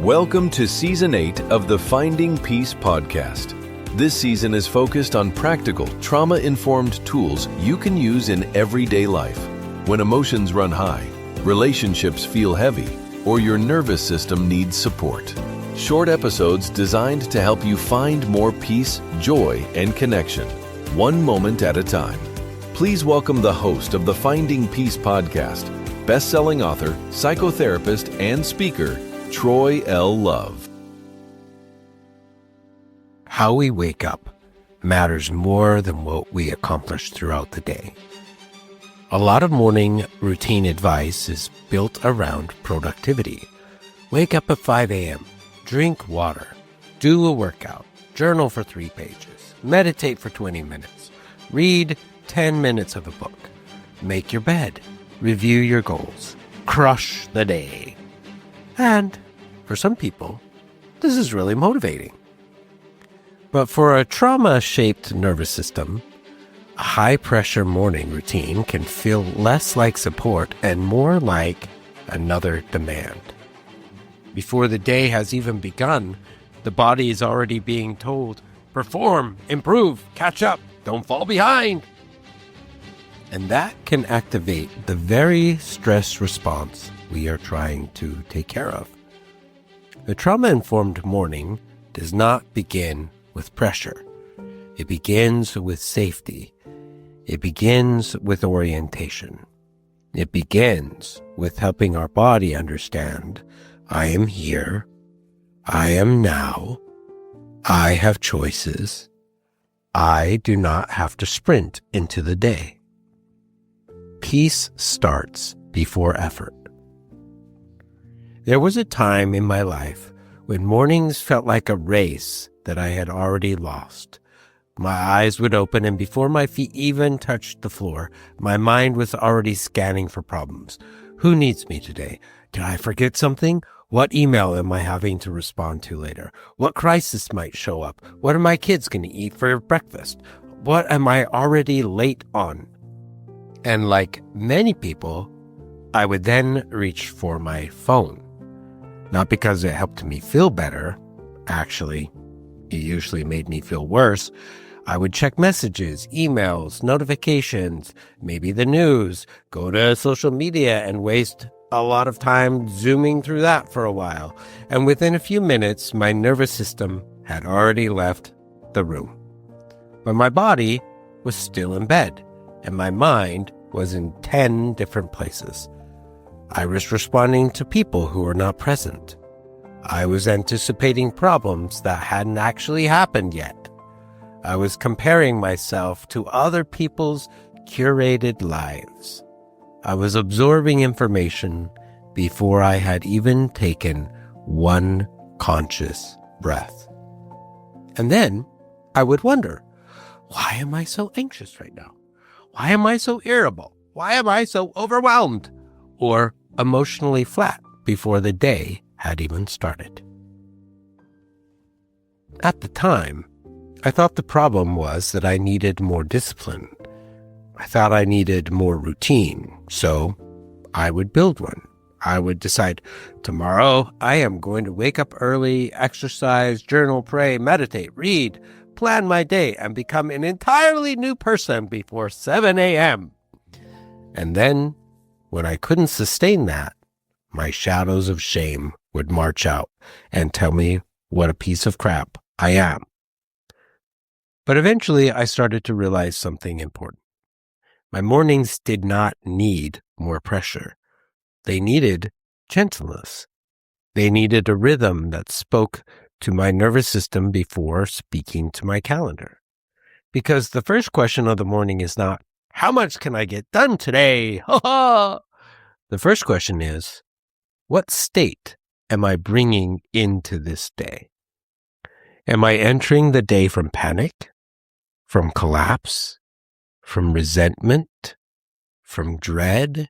Welcome to Season 8 of the Finding Peace podcast. This season is focused on practical, trauma-informed tools you can use in everyday life. When emotions run high, relationships feel heavy, or your nervous system needs support. Short episodes designed to help you find more peace, joy, and connection, one moment at a time. Please welcome the host of the Finding Peace podcast, bestselling author, psychotherapist, and speaker, Troy L. Love. How we wake up matters more than what we accomplish throughout the day. A lot of morning routine advice is built around productivity. Wake up at 5 a.m., drink water, do a workout, journal for 3 pages, meditate for 20 minutes, read 10 minutes of a book, make your bed, review your goals, crush the day. And for some people, this is really motivating. But for a trauma-shaped nervous system, a high-pressure morning routine can feel less like support and more like another demand. Before the day has even begun, the body is already being told, perform, improve, catch up, don't fall behind. And that can activate the very stress response we are trying to take care of. The trauma-informed morning does not begin with pressure. It begins with safety. It begins with orientation. It begins with helping our body understand, I am here, I am now, I have choices, I do not have to sprint into the day. Peace starts before effort. There was a time in my life when mornings felt like a race that I had already lost. My eyes would open, and before my feet even touched the floor, my mind was already scanning for problems. Who needs me today? Did I forget something? What email am I having to respond to later? What crisis might show up? What are my kids going to eat for breakfast? What am I already late on? And like many people, I would then reach for my phone. Not because it helped me feel better. Actually, it usually made me feel worse. I would check messages, emails, notifications, maybe the news, go to social media and waste a lot of time zooming through that for a while. And within a few minutes, my nervous system had already left the room. But my body was still in bed, and my mind was in 10 different places. I was responding to people who were not present. I was anticipating problems that hadn't actually happened yet. I was comparing myself to other people's curated lives. I was absorbing information before I had even taken one conscious breath. And then I would wonder, why am I so anxious right now? Why am I so irritable? Why am I so overwhelmed? Or emotionally flat before the day had even started. At the time, I thought the problem was that I needed more discipline. I thought I needed more routine, so I would build one. I would decide, tomorrow I am going to wake up early, exercise, journal, pray, meditate, read, plan my day, and become an entirely new person before 7 a.m. And then, when I couldn't sustain that, my shadows of shame would march out and tell me what a piece of crap I am. But eventually I started to realize something important. My mornings did not need more pressure. They needed gentleness. They needed a rhythm that spoke to my nervous system before speaking to my calendar. Because the first question of the morning is not, how much can I get done today? Ha ha! The first question is, what state am I bringing into this day? Am I entering the day from panic, from collapse, from resentment, from dread,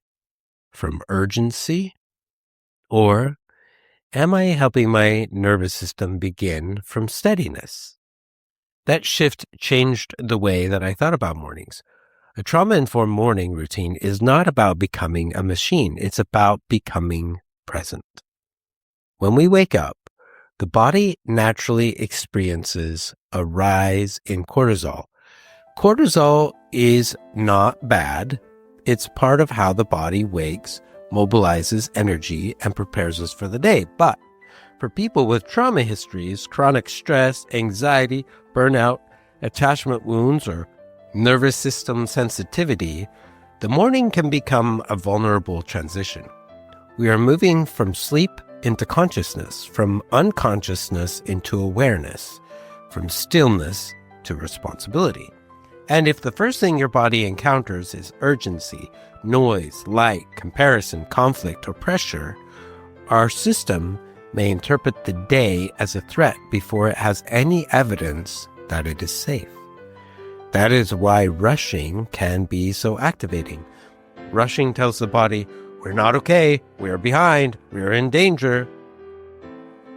from urgency? Or am I helping my nervous system begin from steadiness? That shift changed the way that I thought about mornings. A trauma-informed morning routine is not about becoming a machine. It's about becoming present. When we wake up, The body naturally experiences a rise in cortisol. Cortisol is not bad. It's part of how the body wakes, mobilizes energy, and prepares us for the day. But for people with trauma histories, chronic stress, anxiety, burnout, attachment wounds, or nervous system sensitivity, the morning can become a vulnerable transition. We are moving from sleep into consciousness, from unconsciousness into awareness, from stillness to responsibility. And if the first thing your body encounters is urgency, noise, light, comparison, conflict, or pressure, our system may interpret the day as a threat before it has any evidence that it is safe. That is why rushing can be so activating. Rushing tells the body, we're not okay, we're behind, we're in danger.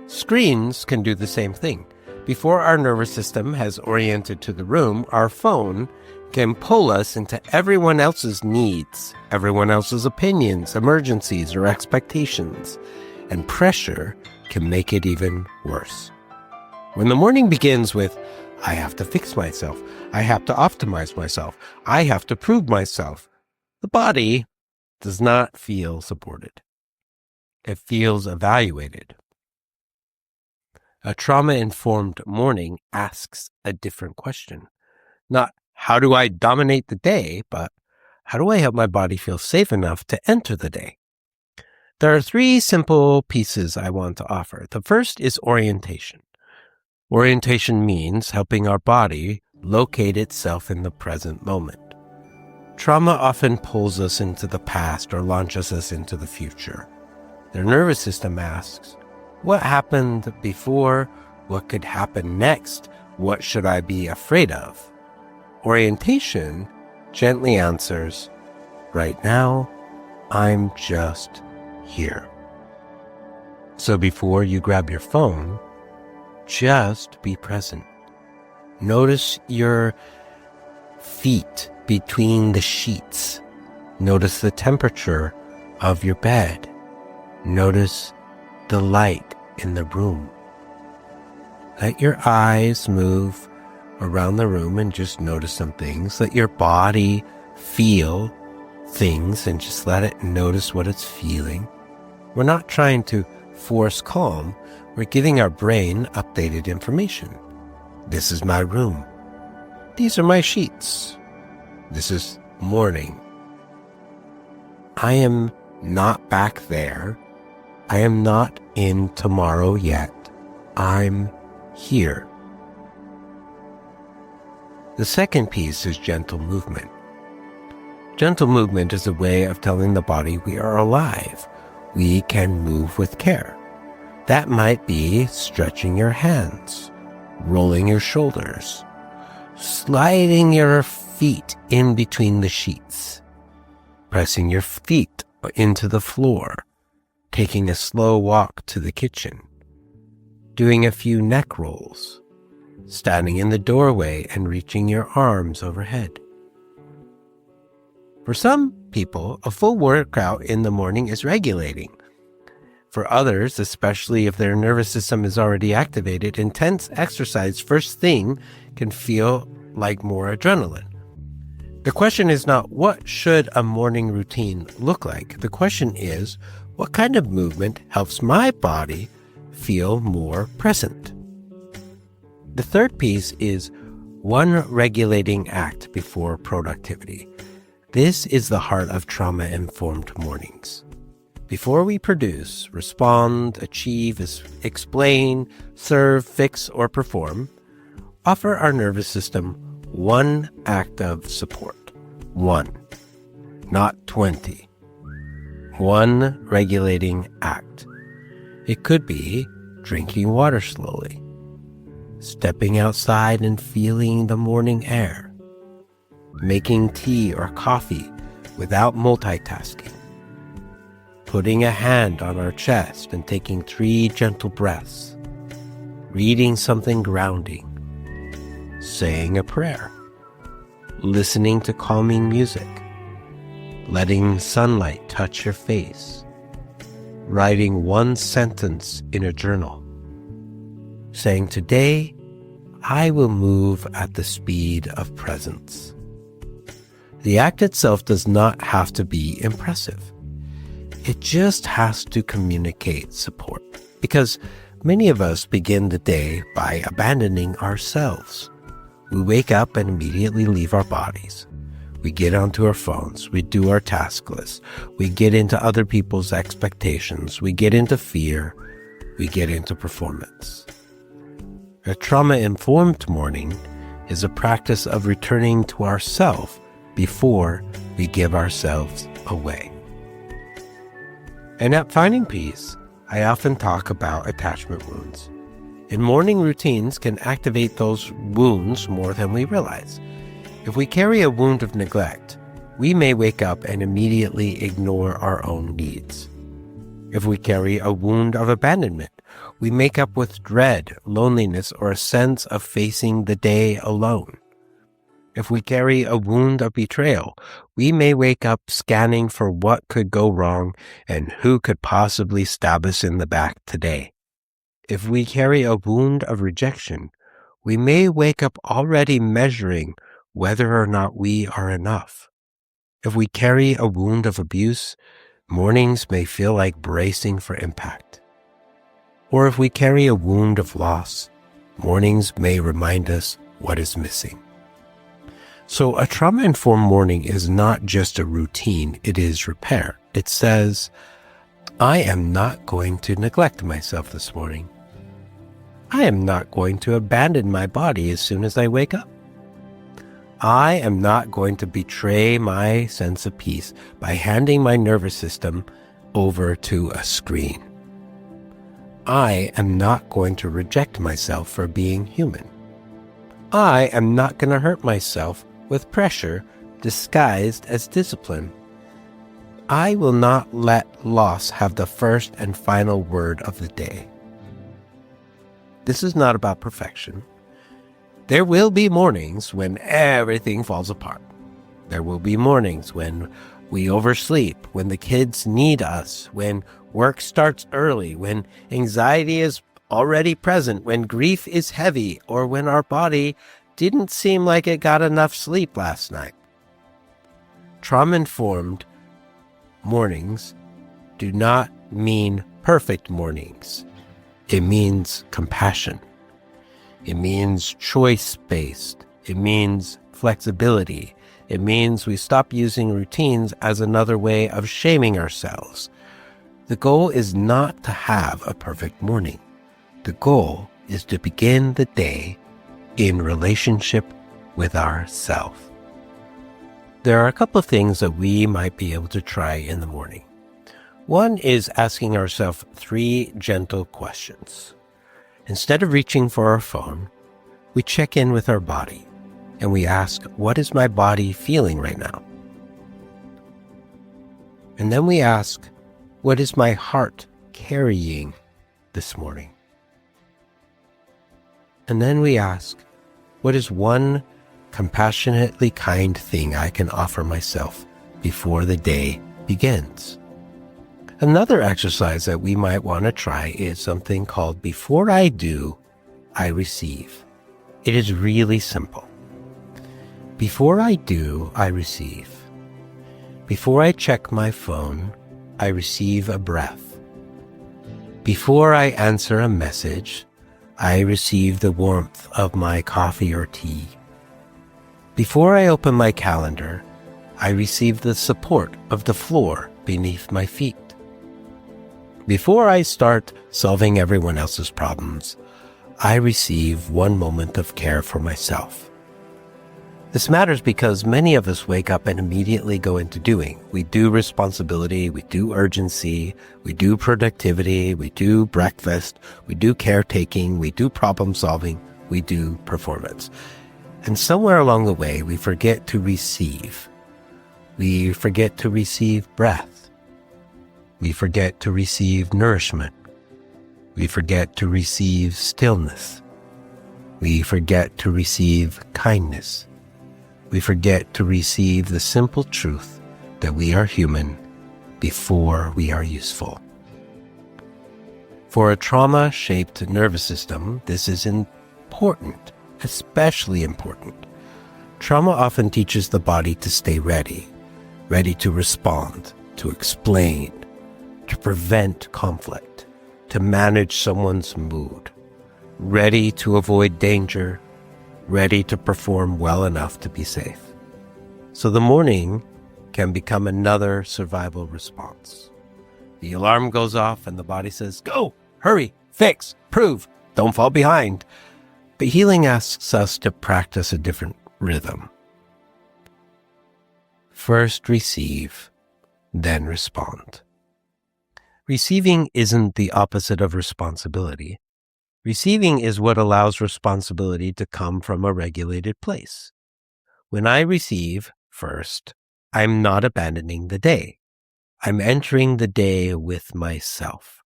Screens can do the same thing. Before our nervous system has oriented to the room, our phone can pull us into everyone else's needs, everyone else's opinions, emergencies, or expectations. And pressure can make it even worse. When the morning begins with, I have to fix myself, I have to optimize myself, I have to prove myself, the body does not feel supported. It feels evaluated. A trauma-informed morning asks a different question. Not, how do I dominate the day, but how do I help my body feel safe enough to enter the day? There are 3 simple pieces I want to offer. The first is orientation. Orientation means helping our body locate itself in the present moment. Trauma often pulls us into the past or launches us into the future. The nervous system asks, what happened before? What could happen next? What should I be afraid of? Orientation gently answers, right now, I'm just here. So before you grab your phone, just be present. Notice your feet between the sheets. Notice the temperature of your bed. Notice the light in the room. Let your eyes move around the room and just notice some things. Let your body feel things and just let it notice what it's feeling. We're not trying to force calm. We're giving our brain updated information. This is my room. These are my sheets. This is morning. I am not back there. I am not in tomorrow yet. I'm here. The second piece is gentle movement. Gentle movement is a way of telling the body we are alive. We can move with care. That might be stretching your hands, rolling your shoulders, sliding your feet in between the sheets, pressing your feet into the floor, taking a slow walk to the kitchen, doing a few neck rolls, standing in the doorway and reaching your arms overhead. For some people, a full workout in the morning is regulating. For others, especially if their nervous system is already activated, intense exercise first thing can feel like more adrenaline. The question is not what should a morning routine look like. The question is what kind of movement helps my body feel more present. The third piece is one regulating act before productivity. This is the heart of trauma-informed mornings. Before we produce, respond, achieve, explain, serve, fix, or perform, offer our nervous system one act of support. 1, not 20. One regulating act. It could be drinking water slowly, stepping outside and feeling the morning air, making tea or coffee without multitasking, putting a hand on our chest and taking 3 gentle breaths, reading something grounding, saying a prayer, listening to calming music, letting sunlight touch your face, writing one sentence in a journal, saying, "Today, I will move at the speed of presence." The act itself does not have to be impressive. It just has to communicate support, because many of us begin the day by abandoning ourselves. We wake up and immediately leave our bodies. We get onto our phones. We do our task list. We get into other people's expectations. We get into fear. We get into performance. A trauma-informed morning is a practice of returning to ourself before we give ourselves away. And at Finding Peace, I often talk about attachment wounds. And morning routines can activate those wounds more than we realize. If we carry a wound of neglect, we may wake up and immediately ignore our own needs. If we carry a wound of abandonment, we make up with dread, loneliness, or a sense of facing the day alone. If we carry a wound of betrayal, we may wake up scanning for what could go wrong and who could possibly stab us in the back today. If we carry a wound of rejection, we may wake up already measuring whether or not we are enough. If we carry a wound of abuse, mornings may feel like bracing for impact. Or if we carry a wound of loss, mornings may remind us what is missing. So a trauma-informed morning is not just a routine, it is repair. It says, I am not going to neglect myself this morning. I am not going to abandon my body as soon as I wake up. I am not going to betray my sense of peace by handing my nervous system over to a screen. I am not going to reject myself for being human. I am not going to hurt myself with pressure disguised as discipline. I will not let loss have the first and final word of the day. This is not about perfection. There will be mornings when everything falls apart. There will be mornings when we oversleep, when the kids need us, when work starts early, when anxiety is already present, when grief is heavy, or when our body didn't seem like it got enough sleep last night. Trauma-informed mornings do not mean perfect mornings. It means compassion. It means choice-based. It means flexibility. It means we stop using routines as another way of shaming ourselves. The goal is not to have a perfect morning. The goal is to begin the day in relationship with ourselves. There are a couple of things that we might be able to try in the morning. One is asking ourselves 3 gentle questions. Instead of reaching for our phone, we check in with our body and we ask, what is my body feeling right now? And then we ask, what is my heart carrying this morning? And then we ask, what is one compassionately kind thing I can offer myself before the day begins? Another exercise that we might want to try is something called Before I Do, I Receive. It is really simple. Before I do, I receive. Before I check my phone, I receive a breath. Before I answer a message, I receive the warmth of my coffee or tea. Before I open my calendar, I receive the support of the floor beneath my feet. Before I start solving everyone else's problems, I receive one moment of care for myself. This matters because many of us wake up and immediately go into doing. We do responsibility, we do urgency, we do productivity, we do breakfast, we do caretaking, we do problem solving, we do performance. And somewhere along the way, we forget to receive. We forget to receive breath. We forget to receive nourishment. We forget to receive stillness. We forget to receive kindness. We forget to receive the simple truth that we are human before we are useful. For a trauma-shaped nervous system, this is important, especially important. Trauma often teaches the body to stay ready to respond, to explain, to prevent conflict, to manage someone's mood, ready to avoid danger, ready to perform well enough to be safe. So the morning can become another survival response. The alarm goes off and the body says, go, hurry, fix, prove, don't fall behind. But healing asks us to practice a different rhythm. First receive, then respond. Receiving isn't the opposite of responsibility. Receiving is what allows responsibility to come from a regulated place. When I receive first, I'm not abandoning the day. I'm entering the day with myself.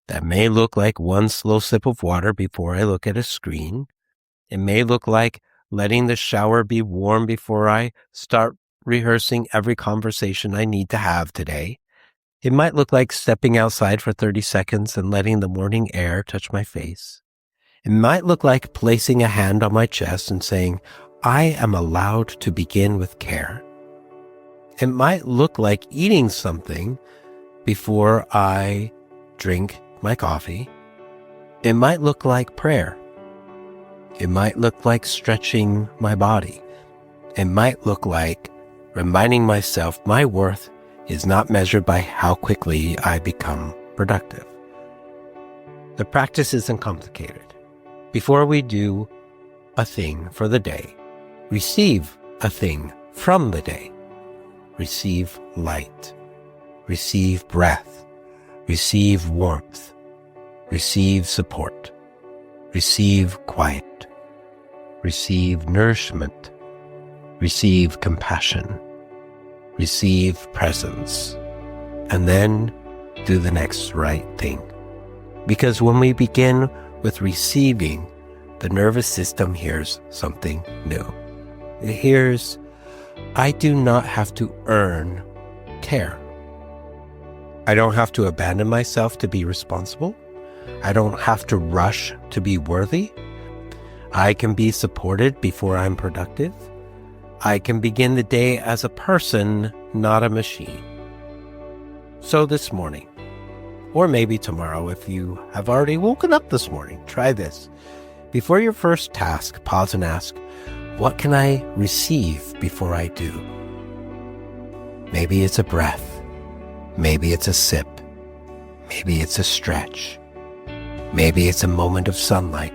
That may look like one slow sip of water before I look at a screen. It may look like letting the shower be warm before I start rehearsing every conversation I need to have today. It might look like stepping outside for 30 seconds and letting the morning air touch my face. It might look like placing a hand on my chest and saying, I am allowed to begin with care. It might look like eating something before I drink my coffee. It might look like prayer. It might look like stretching my body. It might look like reminding myself my worth is not measured by how quickly I become productive. The practice isn't complicated. Before we do a thing for the day, receive a thing from the day. Receive light. Receive breath. Receive warmth. Receive support. Receive quiet. Receive nourishment. Receive compassion. Receive presence. And then do the next right thing. Because when we begin with receiving, the nervous system hears something new. It hears, I do not have to earn care. I don't have to abandon myself to be responsible. I don't have to rush to be worthy. I can be supported before I'm productive. I can begin the day as a person, not a machine. So this morning, or maybe tomorrow if you have already woken up this morning, try this. Before your first task, pause and ask, what can I receive before I do? Maybe it's a breath. Maybe it's a sip. Maybe it's a stretch. Maybe it's a moment of sunlight.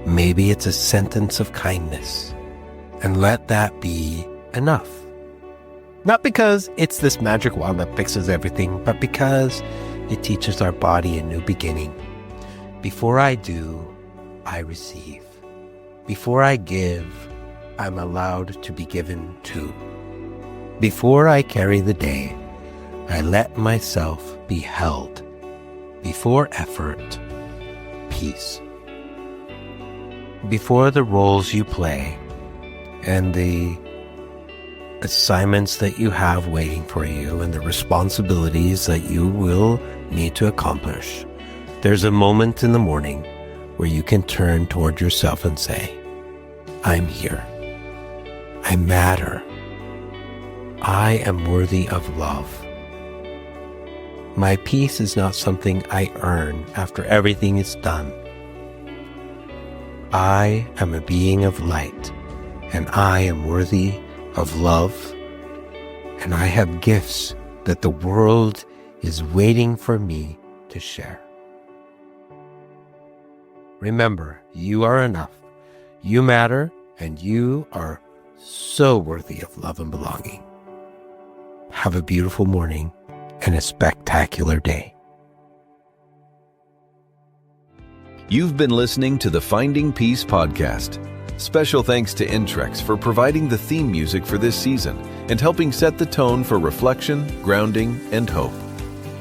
Maybe it's a sentence of kindness. And let that be enough. Not because it's this magic wand that fixes everything, but because it teaches our body a new beginning. Before I do, I receive. Before I give, I'm allowed to be given to. Before I carry the day, I let myself be held. Before effort, peace. Before the roles you play and the assignments that you have waiting for you and the responsibilities that you will need to accomplish, there's a moment in the morning where you can turn toward yourself and say, I'm here. I matter. I am worthy of love. My peace is not something I earn after everything is done. I am a being of light, and I am worthy of love, and I have gifts that the world is waiting for me to share. Remember, you are enough, you matter, and you are so worthy of love and belonging. Have a beautiful morning and a spectacular day. You've been listening to the Finding Peace podcast. Special thanks to Intrex for providing the theme music for this season and helping set the tone for reflection, grounding, and hope.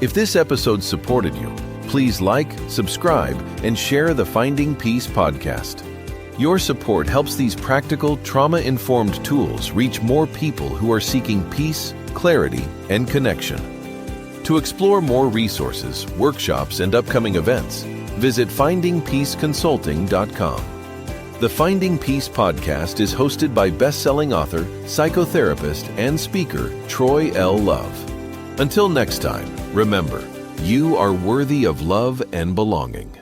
If this episode supported you, please like, subscribe, and share the Finding Peace podcast. Your support helps these practical, trauma-informed tools reach more people who are seeking peace, clarity, and connection. To explore more resources, workshops, and upcoming events, visit findingpeaceconsulting.com. The Finding Peace podcast is hosted by best-selling author, psychotherapist, and speaker Troy L. Love. Until next time, remember, you are worthy of love and belonging.